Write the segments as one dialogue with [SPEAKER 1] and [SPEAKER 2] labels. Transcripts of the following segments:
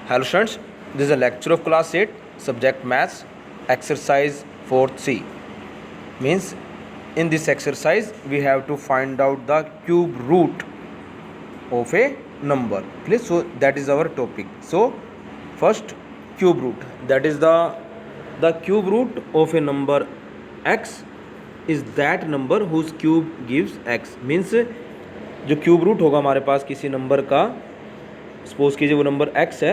[SPEAKER 1] Hello students, this is a lecture of class 8, subject maths, exercise 4C. Means in this exercise we have to find out the cube root of a number. Clear? So that is our topic. So first, cube root, that is the cube root of a number x is that number whose cube gives x. Means जो cube root होगा हमारे पास किसी number का, suppose कीजिए वो number x है,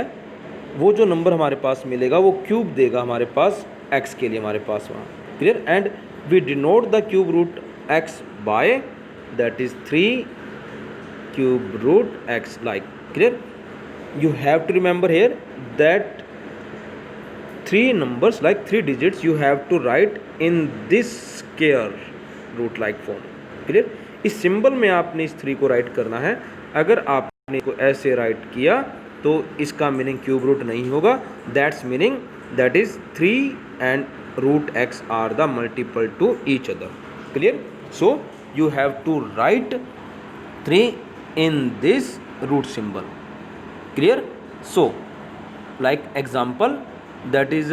[SPEAKER 1] वो जो नंबर हमारे पास मिलेगा वो क्यूब देगा हमारे पास x के लिए हमारे पास वहाँ. Clear? And we denote the cube root x by that is 3 cube root x like. Clear? You have to remember here that 3 numbers like 3 digits you have to write in this square root like form. Clear? इस symbol में आपने इस 3 को right करना है. अगर आपने को ऐसे राइट किया तो इसका मीनिंग क्यूब रूट नहीं होगा. That's meaning that is 3 and root x are the multiple to each other. Clear? So you have to write 3 in this root symbol. Clear? So like example, that is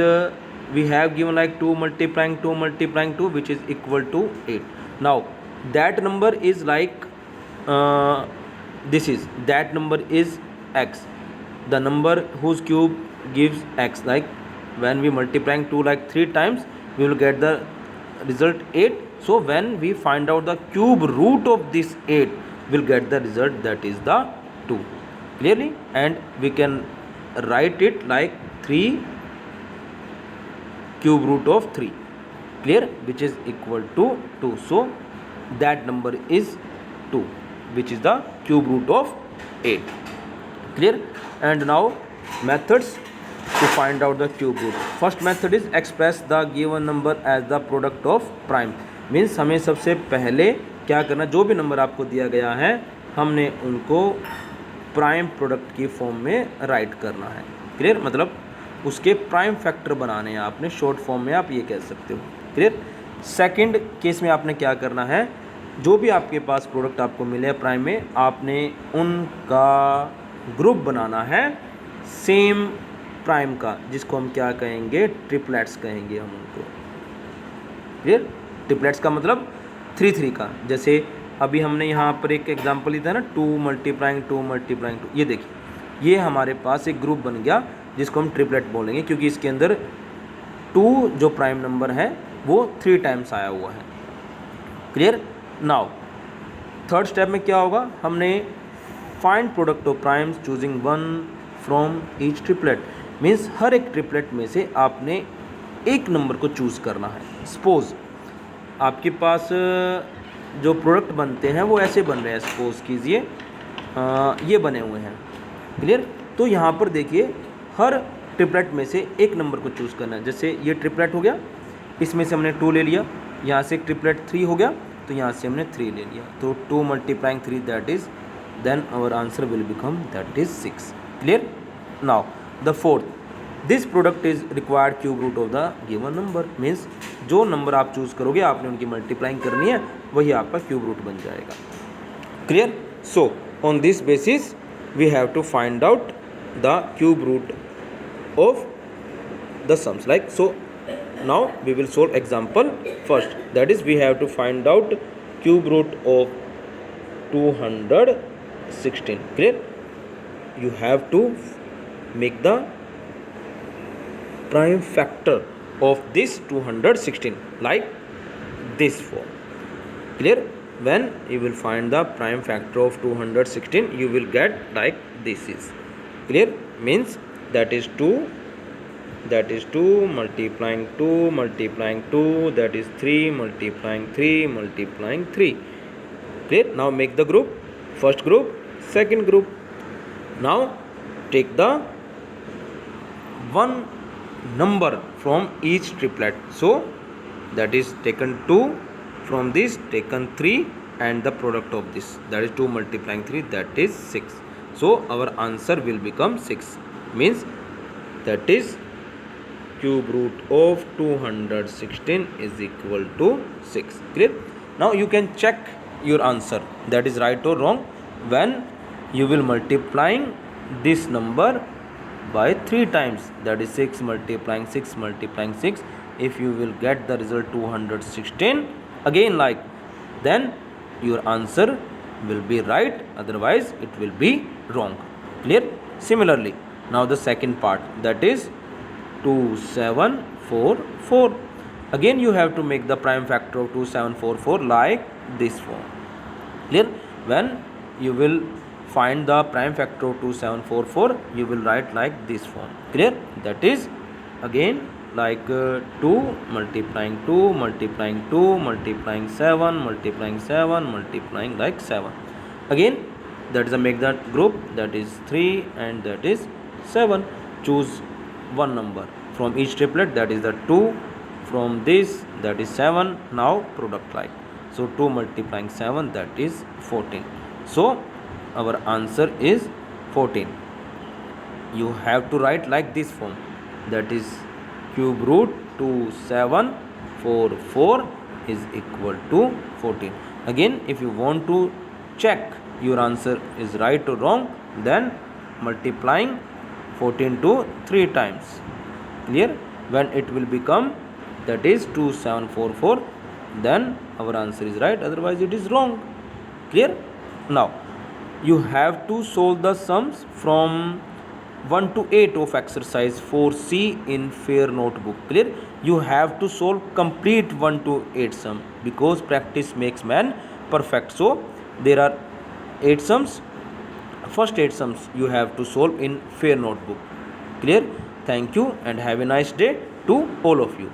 [SPEAKER 1] we have given like 2 multiplying 2 which is equal to 8. Now that number is like this is that number is x, the number whose cube gives x. Like when we multiplying 2 like 3 times we will get the result 8. So when we find out the cube root of this 8 we'll get the result that is the 2. Clearly? And we can write it like 3 cube root of 3. Clear? Which is equal to 2. So that number is 2, which is the cube root of 8. Clear? And now methods to find out the cube root. First method is express the given number as the product of prime. Means हमें सबसे पहले क्या करना, जो भी number आपको दिया गया है हमने उनको प्राइम प्रोडक्ट की फॉर्म में राइट करना है. क्लियर? मतलब उसके प्राइम फैक्टर बनाने हैं आपने, शॉर्ट फॉर्म में आप ये कह सकते हो. क्लियर? सेकंड केस में आपने क्या करना है, जो भी आपके पास प्रोडक्ट आपको मिले प्राइम में आपने उनका ग्रुप बनाना है सेम प्राइम का, जिसको हम क्या कहेंगे, ट्रिपलेट्स कहेंगे हम उनको. क्लियर? ट्रिपलेट्स का मतलब 3 का. जैसे अभी हमने यहाँ पर एक एग्जांपल लिया था ना, 2 मल्टीप्लाइंग 2. ये देखिए, ये हमारे पास एक ग्रुप बन गया जिसको हम ट्रिपलेट बोलेंगे, क्योंकि इसके अंदर 2 जो प्राइम नंबर है वो 3 टाइम्स आया हुआ है. क्लियर? नाउ थर्ड स्टेप में क्या होगा, हमने find product of primes choosing 1 from each triplet. Means हर एक ट्रिपलेट में से आपने एक नंबर को चूज़ करना है. सपोज आपके पास जो प्रोडक्ट बनते हैं वो ऐसे बन रहे हैं, सपोज कीजिए ये बने हुए हैं. क्लियर? तो यहाँ पर देखिए हर ट्रिपलेट में से एक नंबर को चूज़ करना है. जैसे ये ट्रिपलेट हो गया, इसमें से हमने 2 ले लिया, यहाँ से एक ट्रिपलेट 3 हो गया तो यहाँ से हमने 3 ले लिया. तो 2 multiplying 3 that is, then our answer will become that is 6. Clear? Now the fourth, this product is required cube root of the given number. Means जो नंबर आप चूज़ करोगे आपने उनकी मल्टीप्लाइंग करनी है, वही आपका क्यूब रूट बन जाएगा. Clear? So on this basis we have to find out the cube root of the sums. Like so now we will solve example first, that is we have to find out cube root of 216. Clear? you have to make the prime factor of this 216 like this form. Clear? When you will find the prime factor of 216 you will get like this is. Clear? Means that is 2 multiplying 2 multiplying 2, that is 3 multiplying 3 multiplying 3. Clear? Now make the group, first group, second group. Now take the one number from each triplet. So that is taken 2 from this, taken 3 and the product of this, that is 2 multiplying 3, that is 6. So our answer will become 6. Means that is cube root of 216 is equal to 6. Clear? Now you can check your answer, that is right or wrong, when you will multiplying this number by 3 times, that is 6 multiplying 6 multiplying 6. If you will get the result 216 again like, then your answer will be right, otherwise it will be wrong. Clear? Similarly, now the second part, that is 2744. Again you have to make the prime factor of 2744 like this form. Clear? When you will find the prime factor of 2744, you will write like this form. Clear? That is again like 2 multiplying 2 multiplying 2 multiplying 7 multiplying 7 multiplying like 7. Again that is a make that group, that is 3 and that is 7. Choose one number from each triplet, that is the 2, from this that is 7. Now product like, so 2 multiplying 7, that is 14. So our answer is 14. You have to write like this form, that is cube root 2744 is equal to 14. Again if you want to check your answer is right or wrong, then multiplying 14 to 3 times. Clear? When it will become, that is 2744, then our answer is right, otherwise it is wrong. Clear? Now you have to solve the sums from 1 to 8 of exercise 4C in fair notebook. Clear? You have to solve complete 1 to 8 sum, because practice makes man perfect. So there are 8 sums. First 8 sums you have to solve in fair notebook. Clear? Thank you and have a nice day to all of you.